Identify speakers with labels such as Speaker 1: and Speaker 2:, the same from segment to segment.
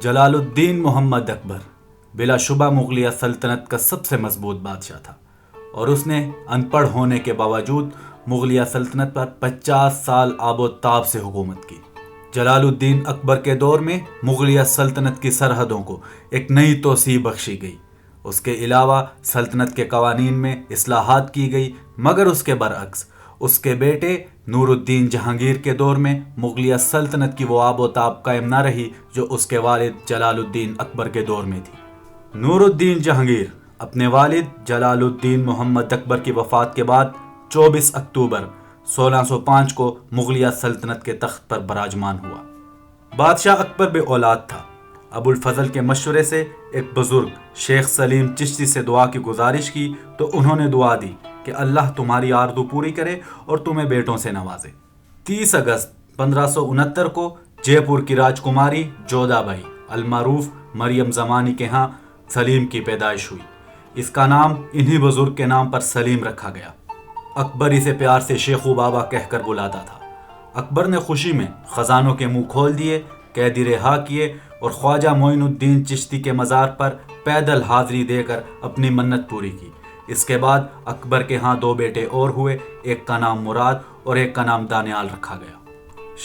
Speaker 1: جلال الدین محمد اکبر بلا شبہ مغلیہ سلطنت کا سب سے مضبوط بادشاہ تھا اور اس نے ان پڑھ ہونے کے باوجود مغلیہ سلطنت پر 50 سال آب و تاب سے حکومت کی۔ جلال الدین اکبر کے دور میں مغلیہ سلطنت کی سرحدوں کو ایک نئی توسیع بخشی گئی۔ اس کے علاوہ سلطنت کے قوانین میں اصلاحات کی گئی، مگر اس کے برعکس اس کے بیٹے نور الدین جہانگیر کے دور میں مغلیہ سلطنت کی وہ آب و تاب قائم نہ رہی جو اس کے والد جلال الدین اکبر کے دور میں تھی۔ نور الدین جہانگیر اپنے والد جلال الدین محمد اکبر کی وفات کے بعد 24 اکتوبر 1605 کو مغلیہ سلطنت کے تخت پر براجمان ہوا۔ بادشاہ اکبر بے اولاد تھا۔ ابو الفضل کے مشورے سے ایک بزرگ شیخ سلیم چشتی سے دعا کی گزارش کی تو انہوں نے دعا دی کہ اللہ تمہاری آرزو پوری کرے اور تمہیں بیٹوں سے نوازے۔ 30 اگست 1569 کو جے پور کی راجکماری جودھا بائی المعروف مریم زمانی کے ہاں سلیم کی پیدائش ہوئی۔ اس کا نام انہی بزرگ کے نام پر سلیم رکھا گیا۔ اکبر اسے پیار سے شیخو بابا کہہ کر بلاتا تھا۔ اکبر نے خوشی میں خزانوں کے منہ کھول دیے، قیدی رہا کیے اور خواجہ معین الدین چشتی کے مزار پر پیدل حاضری دے کر اپنی منت پوری کی۔ اس کے بعد اکبر کے ہاں 2 بیٹے اور ہوئے، ایک کا نام مراد اور ایک کا نام دانیال رکھا گیا۔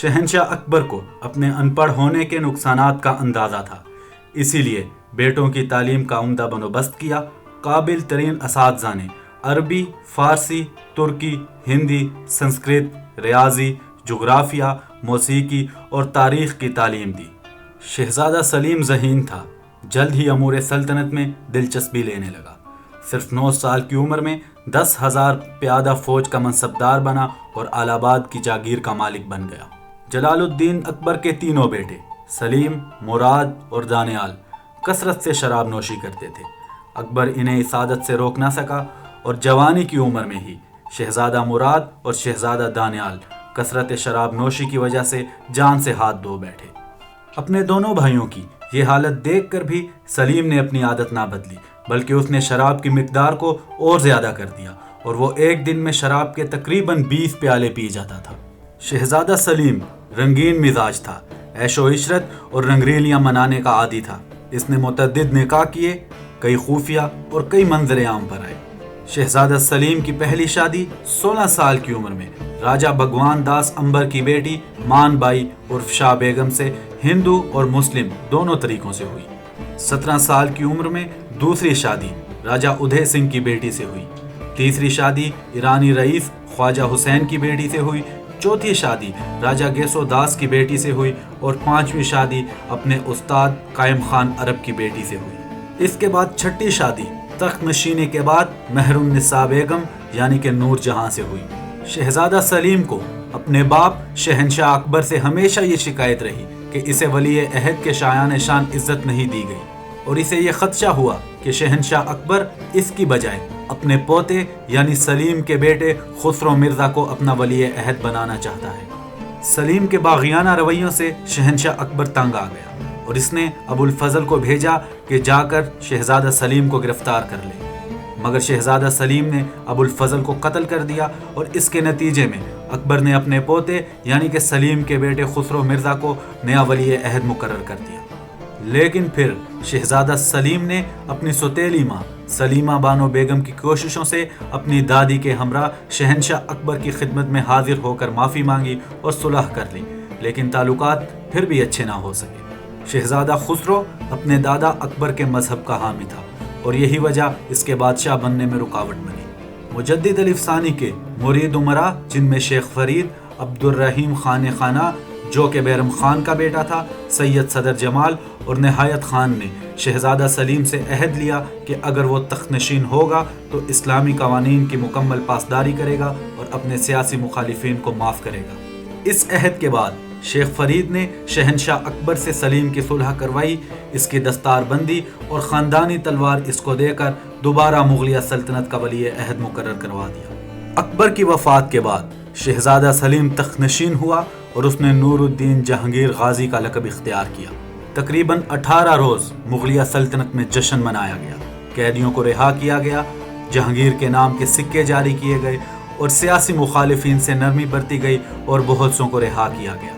Speaker 1: شہنشاہ اکبر کو اپنے ان پڑھ ہونے کے نقصانات کا اندازہ تھا، اسی لیے بیٹوں کی تعلیم کا عمدہ بندوبست کیا۔ قابل ترین اساتذہ نے عربی، فارسی، ترکی، ہندی، سنسکرت، ریاضی، جغرافیہ، موسیقی اور تاریخ کی تعلیم دی۔ شہزادہ سلیم ذہین تھا، جلد ہی امور سلطنت میں دلچسپی لینے لگا۔ صرف 9 سال کی عمر میں 10,000 پیادہ فوج کا منصبدار بنا اور الہ آباد کی جاگیر کا مالک بن گیا۔ جلال الدین اکبر کے تینوں بیٹے سلیم، مراد اور دانیال کثرت سے شراب نوشی کرتے تھے۔ اکبر انہیں اس عادت سے روک نہ سکا اور جوانی کی عمر میں ہی شہزادہ مراد اور شہزادہ دانیال کثرت شراب نوشی کی وجہ سے جان سے ہاتھ دھو بیٹھے۔ اپنے دونوں بھائیوں کی یہ حالت دیکھ کر بھی سلیم نے اپنی عادت نہ بدلی، بلکہ اس نے شراب کی مقدار کو اور زیادہ کر دیا اور وہ ایک دن میں شراب کے تقریباً 20 پیالے پی جاتا تھا۔ شہزادہ سلیم رنگین مزاج تھا، عیش و عشرت اور رنگریلیاں منانے کا عادی تھا۔ اس نے متعدد نکاح کیے، کئی خفیہ اور کئی منظر عام پر آئے۔ شہزادہ سلیم کی پہلی شادی 16 سال کی عمر میں راجہ بھگوان داس امبر کی بیٹی مان بائی عرف شاہ بیگم سے ہندو اور مسلم دونوں طریقوں سے ہوئی۔ 17 سال کی عمر میں دوسری شادی راجہ ادھے سنگھ کی بیٹی سے ہوئی۔ تیسری شادی ایرانی رئیس خواجہ حسین کی بیٹی سے ہوئی۔ چوتھی شادی راجہ گیسو داس کی بیٹی سے ہوئی اور 5ویں شادی اپنے استاد قائم خان عرب کی بیٹی سے ہوئی۔ اس کے بعد چھٹی شادی تخت نشینے کے بعد مہر النساء بیگم یعنی کہ نور جہاں سے ہوئی۔ شہزادہ سلیم کو اپنے باپ شہنشاہ اکبر سے ہمیشہ یہ شکایت رہی کہ اسے ولی عہد کے شایان شان عزت نہیں دی گئی اور اسے یہ خدشہ ہوا کہ شہنشاہ اکبر اس کی بجائے اپنے پوتے یعنی سلیم کے بیٹے خسرو مرزا کو اپنا ولی عہد بنانا چاہتا ہے۔ سلیم کے باغیانہ رویوں سے شہنشاہ اکبر تنگ آ گیا اور اس نے ابو الفضل کو بھیجا کہ جا کر شہزادہ سلیم کو گرفتار کر لے، مگر شہزادہ سلیم نے ابو الفضل کو قتل کر دیا اور اس کے نتیجے میں اکبر نے اپنے پوتے یعنی کہ سلیم کے بیٹے خسرو مرزا کو نیا ولی عہد مقرر کر دیا۔ لیکن پھر شہزادہ سلیم نے اپنی سوتیلی ماں سلیمہ بانو بیگم کی کوششوں سے اپنی دادی کے ہمراہ شہنشاہ اکبر کی خدمت میں حاضر ہو کر معافی مانگی اور صلح کر لی، لیکن تعلقات پھر بھی اچھے نہ ہو سکے۔ شہزادہ خسرو اپنے دادا اکبر کے مذہب کا حامی تھا اور یہی وجہ اس کے بادشاہ بننے میں رکاوٹ بنی۔ مجدد الف ثانی کے مرید امراء جن میں شیخ فرید، عبد الرحیم خان خانہ جو کہ بیرم خان کا بیٹا تھا، سید صدر جمال اور نہایت خان نے شہزادہ سلیم سے عہد لیا کہ اگر وہ تخت نشین ہوگا تو اسلامی قوانین کی مکمل پاسداری کرے گا اور اپنے سیاسی مخالفین کو معاف کرے گا۔ اس عہد کے بعد شیخ فرید نے شہنشاہ اکبر سے سلیم کی صلح کروائی، اس کی دستار بندی اور خاندانی تلوار اس کو دے کر دوبارہ مغلیہ سلطنت کا ولی عہد مقرر کروا دیا۔ اکبر کی وفات کے بعد شہزادہ سلیم تخت نشین ہوا اور اس نے نور الدین جہانگیر غازی کا لقب اختیار کیا۔ تقریباً 18 روز مغلیہ سلطنت میں جشن منایا گیا، قیدیوں کو رہا کیا گیا، جہانگیر کے نام کے سکے جاری کیے گئے اور سیاسی مخالفین سے نرمی برتی گئی اور بہت سوں کو رہا کیا گیا۔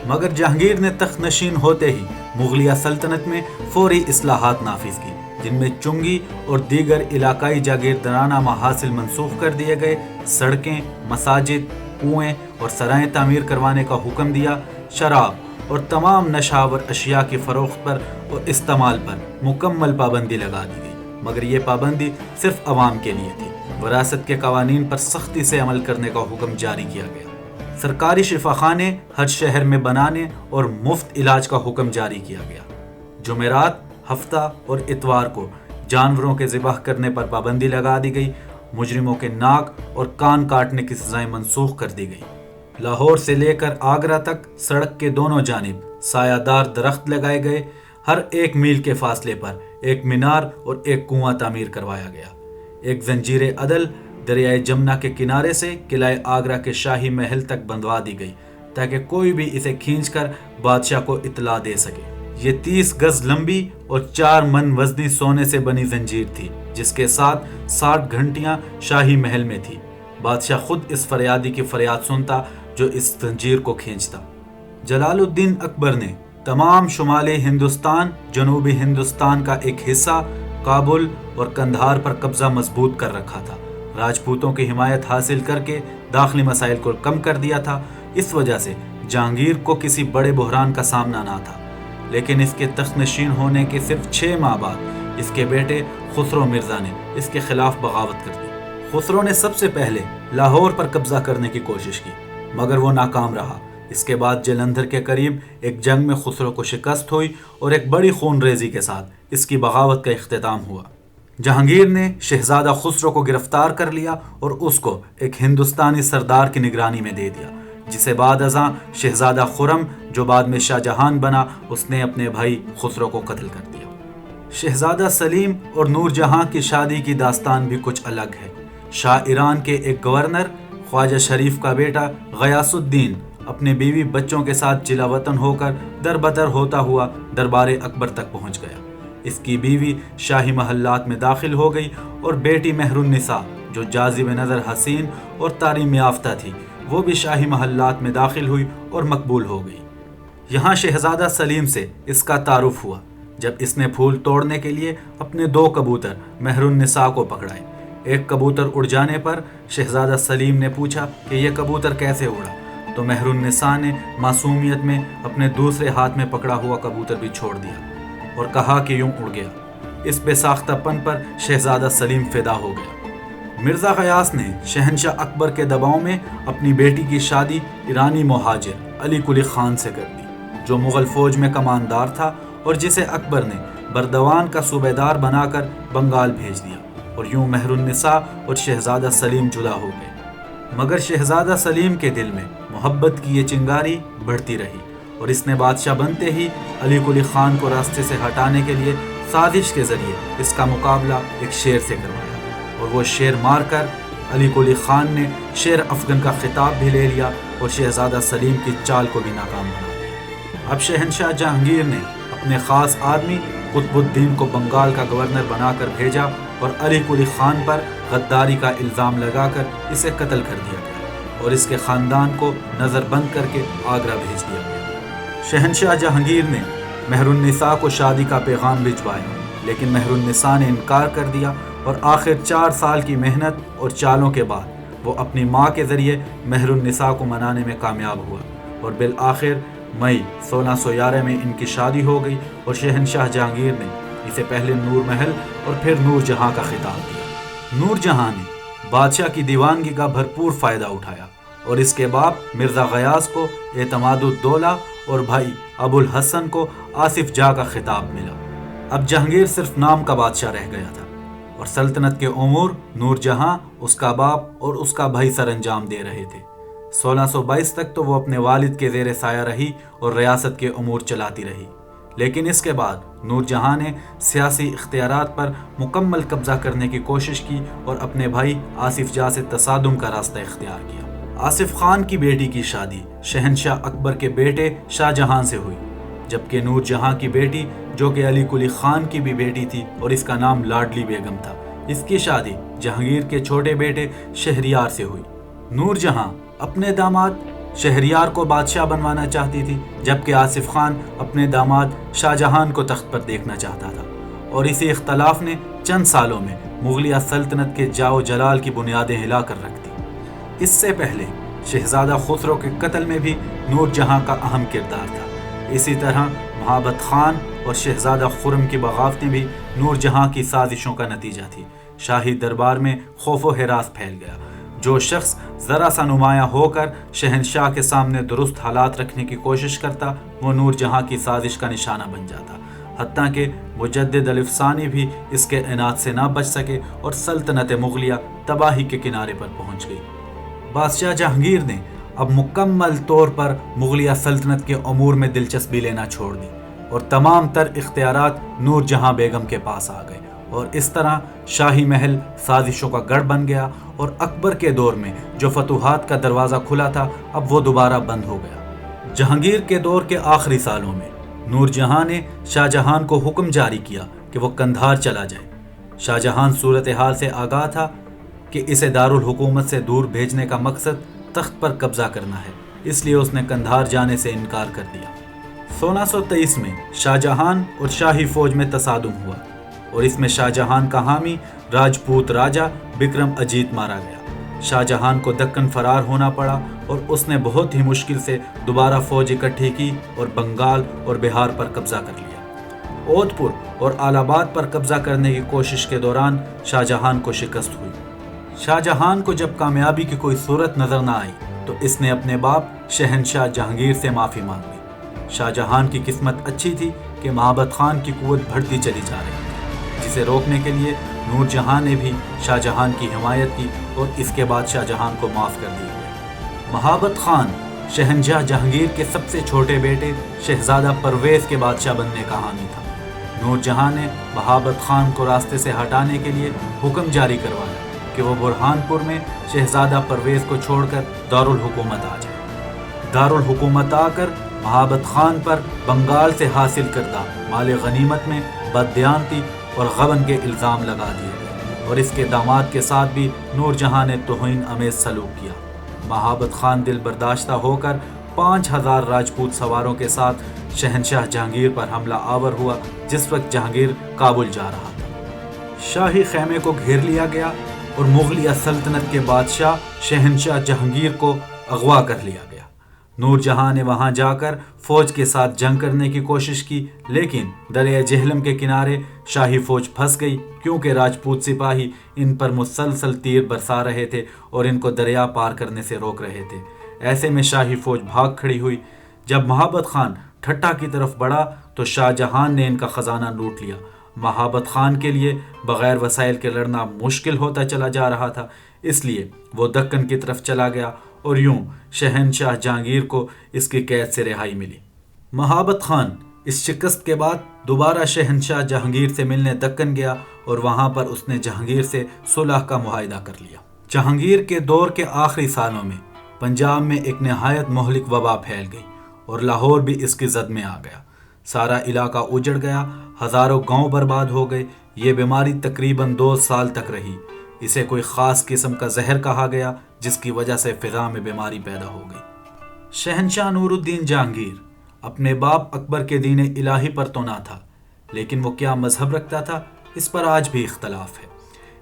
Speaker 1: مگر جہانگیر نے تخت نشین ہوتے ہی مغلیہ سلطنت میں فوری اصلاحات نافذ کی، جن میں چنگی اور دیگر علاقائی جاگیردارانہ محاصل منسوخ کر دیے گئے، سڑکیں، مساجد، کنویں اور سرائیں تعمیر کروانے کا حکم دیا، شراب اور تمام نشاور اشیاء کی فروخت پر اور استعمال پر مکمل پابندی لگا دی گئی، مگر یہ پابندی صرف عوام کے لیے تھی۔ وراثت کے قوانین پر سختی سے عمل کرنے کا حکم جاری کیا گیا، سرکاری شفاخانے ہر شہر میں بنانے اور مفت علاج کا حکم جاری کیا گیا، جمعرات، ہفتہ اور اتوار کو جانوروں کے ذبح کرنے پر پابندی لگا دی گئی، مجرموں کے ناک اور کان کاٹنے کی سزائیں منسوخ کر دی گئی۔ لاہور سے لے کر آگرہ تک سڑک کے دونوں جانب سایہ دار درخت لگائے گئے، ہر 1 میل کے فاصلے پر ایک مینار اور ایک کنواں تعمیر کروایا گیا، ایک زنجیر عدل دریائے جمنا کے کنارے سے قلعہ آگرہ کے شاہی محل تک بندھوا دی گئی تاکہ کوئی بھی اسے کھینچ کر بادشاہ کو اطلاع دے سکے۔ یہ 30 گز لمبی اور 4 من وزنی سونے سے بنی زنجیر تھی، جس کے ساتھ 60 گھنٹیاں شاہی محل میں تھی۔ بادشاہ خود اس فریادی کی فریاد سنتا جو اس زنجیر کو کھینچتا۔ جلال الدین اکبر نے تمام شمالی ہندوستان، جنوبی ہندوستان کا ایک حصہ، کابل اور قندھار پر قبضہ مضبوط کر رکھا تھا، راجپوتوں کی حمایت حاصل کر کے داخلی مسائل کو کم کر دیا تھا۔ اس وجہ سے جہانگیر کو کسی بڑے بحران کا سامنا نہ تھا، لیکن اس کے تخت نشین ہونے کے صرف 6 ماہ بعد اس کے بیٹے خسرو مرزا نے اس کے خلاف بغاوت کر دی۔ خسرو نے سب سے پہلے لاہور پر قبضہ کرنے کی کوشش کی، مگر وہ ناکام رہا۔ اس کے بعد جلندھر کے قریب ایک جنگ میں خسرو کو شکست ہوئی اور ایک بڑی خون ریزی کے ساتھ اس کی بغاوت کا اختتام ہوا۔ جہانگیر نے شہزادہ خسرو کو گرفتار کر لیا اور اس کو ایک ہندوستانی سردار کی نگرانی میں دے دیا، جسے بعد ازاں شہزادہ خرم جو بعد میں شاہ جہان بنا، اس نے اپنے بھائی خسرو کو قتل کر دیا۔ شہزادہ سلیم اور نور جہاں کی شادی کی داستان بھی کچھ الگ ہے۔ شاہ ایران کے ایک گورنر خواجہ شریف کا بیٹا غیاث الدین اپنے بیوی بچوں کے ساتھ جلا وطن ہو کر در بدر ہوتا ہوا دربار اکبر تک پہنچ گیا۔ اس کی بیوی شاہی محلات میں داخل ہو گئی اور بیٹی مہر النساء جو جاذب نظر حسین اور تعلیم یافتہ تھی، وہ بھی شاہی محلات میں داخل ہوئی اور مقبول ہو گئی۔ یہاں شہزادہ سلیم سے اس کا تعارف ہوا جب اس نے پھول توڑنے کے لیے اپنے 2 کبوتر مہر النساء کو پکڑائے۔ ایک کبوتر اڑ جانے پر شہزادہ سلیم نے پوچھا کہ یہ کبوتر کیسے اڑا، تو مہر النساء نے معصومیت میں اپنے دوسرے ہاتھ میں پکڑا ہوا کبوتر بھی چھوڑ دیا اور کہا کہ یوں اڑ گیا۔ اس بے ساختہ پن پر شہزادہ سلیم فدا ہو گیا۔ مرزا غیاث نے شہنشاہ اکبر کے دباؤ میں اپنی بیٹی کی شادی ایرانی مہاجر علی قلی خان سے کر دی، جو مغل فوج میں کماندار تھا اور جسے اکبر نے بردوان کا صوبیدار بنا کر بنگال بھیج دیا، اور یوں مہر النساء اور شہزادہ سلیم جدا ہو گئے۔ مگر شہزادہ سلیم کے دل میں محبت کی یہ چنگاری بڑھتی رہی اور اس نے بادشاہ بنتے ہی علی قلی خان کو راستے سے ہٹانے کے لیے سازش کے ذریعے اس کا مقابلہ ایک شیر سے کروایا، اور وہ شیر مار کر علی قلی خان نے شیر افغن کا خطاب بھی لے لیا اور شہزادہ سلیم کی چال کو بھی ناکام بنا دیا۔ اب شہنشاہ جہانگیر نے اپنے خاص آدمی قطب الدین کو بنگال کا گورنر بنا کر بھیجا اور علی قلی خان پر غداری کا الزام لگا کر اسے قتل کر دیا گیا اور اس کے خاندان کو نظر بند کر کے آگرہ بھیج دیا گیا۔ شہنشاہ جہانگیر نے مہر النساء کو شادی کا پیغام بھجوایا، لیکن مہر النساء نے انکار کر دیا اور آخر 4 سال کی محنت اور چالوں کے بعد وہ اپنی ماں کے ذریعے مہر النساء کو منانے میں کامیاب ہوا اور بالآخر مئی 1611 میں ان کی شادی ہو گئی اور شہنشاہ جہانگیر نے اسے پہلے نور محل اور پھر نور جہاں کا خطاب دیا۔ نور جہاں نے بادشاہ کی دیوانگی کا بھرپور فائدہ اٹھایا اور اس کے باپ مرزا غیاث کو اعتماد الدولہ اور بھائی ابو الحسن کو آصف جاہ کا خطاب ملا۔ اب جہانگیر صرف نام کا بادشاہ رہ گیا تھا اور سلطنت کے امور نور جہاں، اس کا باپ اور اس کا بھائی سر انجام دے رہے تھے۔ 1622 تک تو وہ اپنے والد کے زیر سایہ رہی اور ریاست کے امور چلاتی رہی، لیکن اس کے بعد نور جہاں نے سیاسی اختیارات پر مکمل قبضہ کرنے کی کوشش کی اور اپنے بھائی آصف جاہ سے تصادم کا راستہ اختیار کیا۔ آصف خان کی بیٹی کی شادی شہنشاہ اکبر کے بیٹے شاہ جہاں سے ہوئی، جبکہ نور جہاں کی بیٹی جو کہ علی قلی خان کی بھی بیٹی تھی اور اس کا نام لاڈلی بیگم تھا، اس کی شادی جہانگیر کے چھوٹے بیٹے شہریار سے ہوئی۔ نور جہاں اپنے داماد شہریار کو بادشاہ بنوانا چاہتی تھی، جبکہ آصف خان اپنے داماد شاہ جہان کو تخت پر دیکھنا چاہتا تھا، اور اسی اختلاف نے چند سالوں میں مغلیہ سلطنت کے جاؤ جلال کی بنیادیں ہلا کر رکھ دی۔ اس سے پہلے شہزادہ خسرو کے قتل میں بھی نور جہاں کا اہم کردار تھا۔ اسی طرح مہابت خان اور شہزادہ خرم کی بغاوتیں بھی نور جہاں کی سازشوں کا نتیجہ تھی۔ شاہی دربار میں خوف و ہراس پھیل گیا۔ جو شخص ذرا سا نمایاں ہو کر شہنشاہ کے سامنے درست حالات رکھنے کی کوشش کرتا، وہ نور جہاں کی سازش کا نشانہ بن جاتا، حتیٰ کہ مجدد الف ثانی بھی اس کے عناد سے نہ بچ سکے اور سلطنت مغلیہ تباہی کے کنارے پر پہنچ گئی۔ بادشاہ جہانگیر نے اب مکمل طور پر مغلیہ سلطنت کے امور میں دلچسپی لینا چھوڑ دی اور تمام تر اختیارات نور جہاں بیگم کے پاس آ گئے، اور اس طرح شاہی محل سازشوں کا گڑھ بن گیا، اور اکبر کے دور میں جو فتوحات کا دروازہ کھلا تھا اب وہ دوبارہ بند ہو گیا۔ جہانگیر کے دور کے آخری سالوں میں نور جہاں نے شاہ جہان کو حکم جاری کیا کہ وہ قندھار چلا جائے۔ شاہ جہان صورتحال سے آگاہ تھا کہ اسے دارالحکومت سے دور بھیجنے کا مقصد تخت پر قبضہ کرنا ہے، اس لیے اس نے قندھار جانے سے انکار کر دیا۔ 1623 میں شاہ جہان اور شاہی فوج میں تصادم ہوا، اور اس میں شاہ جہان کا حامی راجپوت راجہ بکرم اجیت مارا گیا۔ شاہ جہان کو دکن فرار ہونا پڑا، اور اس نے بہت ہی مشکل سے دوبارہ فوج اکٹھی کی اور بنگال اور بہار پر قبضہ کر لیا۔ اودھ پور اور آل آباد پر قبضہ کرنے کی کوشش کے دوران شاہ جہان کو شکست ہوئی۔ شاہ جہان کو جب کامیابی کی کوئی صورت نظر نہ آئی تو اس نے اپنے باپ شہنشاہ جہانگیر سے معافی مانگ لی۔ شاہ جہان کی قسمت اچھی تھی کہ مہابت خان کی قوت بڑھتی چلی جا رہی تھی، جسے روکنے کے لیے نور جہاں نے بھی شاہ جہان کی حمایت کی، اور اس کے بعد شاہ جہان کو معاف کر دیا گیا۔ مہابت خان شہنشاہ جہانگیر کے سب سے چھوٹے بیٹے شہزادہ پرویز کے بادشاہ بننے کا حامی تھا۔ نور جہاں نے مہابت خان کو راستے سے ہٹانے کے لیے حکم جاری کروایا کہ وہ برہان پور میں شہزادہ پرویز کو چھوڑ کر دارالحکومت آ جائے۔ دارالحکومت آ کر مہابت خان پر بنگال سے حاصل کردہ مال غنیمت میں بددیانتی اور غبن کے الزام لگا دیے گئے، اور اس کے داماد کے ساتھ بھی نور جہاں نے توہین آمیز سلوک کیا۔ مہابت خان دل برداشتہ ہو کر 5000 راجپوت سواروں کے ساتھ شہنشاہ جہانگیر پر حملہ آور ہوا، جس وقت جہانگیر کابل جا رہا تھا۔ شاہی خیمے کو گھیر لیا گیا اور مغلیہ سلطنت کے بادشاہ شہنشاہ جہانگیر کو اغوا کر لیا گیا۔ نور جہاں نے وہاں جا کر فوج کے ساتھ جنگ کرنے کی کوشش کی، لیکن دریائے جہلم کے کنارے شاہی فوج پھنس گئی، کیونکہ راجپوت سپاہی ان پر مسلسل تیر برسا رہے تھے اور ان کو دریا پار کرنے سے روک رہے تھے۔ ایسے میں شاہی فوج بھاگ کھڑی ہوئی۔ جب مہابت خان ٹھٹھا کی طرف بڑھا تو شاہ جہان نے ان کا خزانہ لوٹ لیا۔ مہابت خان کے لیے بغیر وسائل کے لڑنا مشکل ہوتا چلا جا رہا تھا، اس لیے وہ دکن کی طرف چلا گیا، اور یوں شہنشاہ جہانگیر کو اس کی قید سے رہائی ملی۔ مہابت خان اس شکست کے بعد دوبارہ شہنشاہ جہانگیر سے ملنے دکن گیا، اور وہاں پر اس نے جہانگیر سے صلح کا معاہدہ کر لیا۔ جہانگیر کے دور کے آخری سالوں میں پنجاب میں ایک نہایت مہلک وبا پھیل گئی، اور لاہور بھی اس کی زد میں آ گیا۔ سارا علاقہ اجڑ گیا، ہزاروں گاؤں برباد ہو گئے۔ یہ بیماری تقریباً 2 سال تک رہی۔ اسے کوئی خاص قسم کا زہر کہا گیا، جس کی وجہ سے فضا میں بیماری پیدا ہو گئی۔ شہنشاہ نور الدین جہانگیر اپنے باپ اکبر کے دین الہی پر تو نہ تھا، لیکن وہ کیا مذہب رکھتا تھا اس پر آج بھی اختلاف ہے۔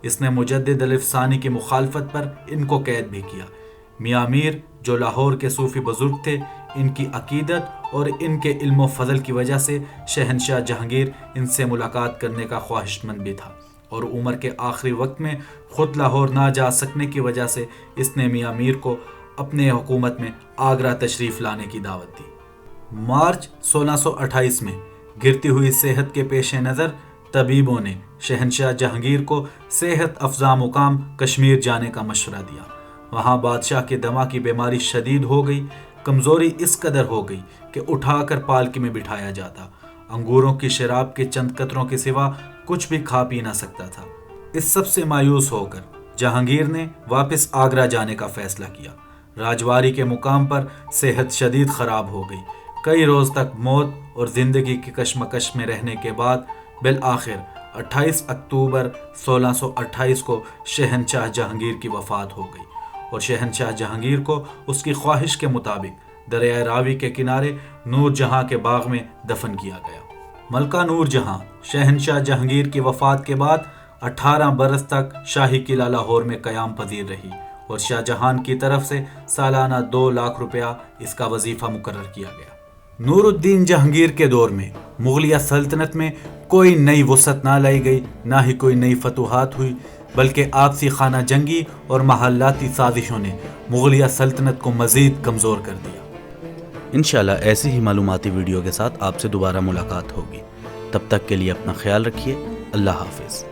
Speaker 1: اس نے مجدد الف ثانی کی مخالفت پر ان کو قید بھی کیا۔ میاں میر جو لاہور کے صوفی بزرگ تھے، ان کی عقیدت اور ان کے علم و فضل کی وجہ سے شہنشاہ جہانگیر ان سے ملاقات کرنے کا خواہش مند بھی تھا، اور عمر کے آخری وقت میں خود لاہور نہ جا سکنے کی وجہ سے اس نے میاں میر کو اپنے حکومت میں آگرہ تشریف لانے کی دعوت دی۔ مارچ 1628 میں گرتی ہوئی صحت کے پیش نظر طبیبوں نے شہنشاہ جہانگیر کو صحت افزا مقام کشمیر جانے کا مشورہ دیا۔ وہاں بادشاہ کے دمہ کی بیماری شدید ہو گئی، کمزوری اس قدر ہو گئی کہ اٹھا کر پالکی میں بٹھایا جاتا، انگوروں کی شراب کے چند قطروں کے سوا کچھ بھی کھا پی نہ سکتا تھا۔ اس سب سے مایوس ہو کر جہانگیر نے واپس آگرہ جانے کا فیصلہ کیا۔ راجواری کے مقام پر صحت شدید خراب ہو گئی۔ کئی روز تک موت اور زندگی کی کشمکش میں رہنے کے بعد بالآخر 28 اکتوبر 1628 کو شہنشاہ جہانگیر کی وفات ہو گئی، اور شہنشاہ جہانگیر کو اس کی خواہش کے مطابق دریائے راوی کے کنارے نور جہاں کے باغ میں دفن کیا گیا۔ ملکہ نور جہاں شہنشاہ جہانگیر کی وفات کے بعد 18 برس تک شاہی قلعہ لاہور میں قیام پذیر رہی اور شاہ جہان کی طرف سے سالانہ 2 لاکھ روپیہ اس کا وظیفہ مقرر کیا گیا۔ نور الدین جہانگیر کے دور میں مغلیہ سلطنت میں کوئی نئی وسعت نہ لائی گئی، نہ ہی کوئی نئی فتوحات ہوئی، بلکہ آپسی خانہ جنگی اور محلاتی سازشوں نے مغلیہ سلطنت کو مزید کمزور کر دیا۔ انشاءاللہ ایسی ہی معلوماتی ویڈیو کے ساتھ آپ سے دوبارہ ملاقات ہوگی۔ تب تک کے لیے اپنا خیال رکھیے۔ اللہ حافظ۔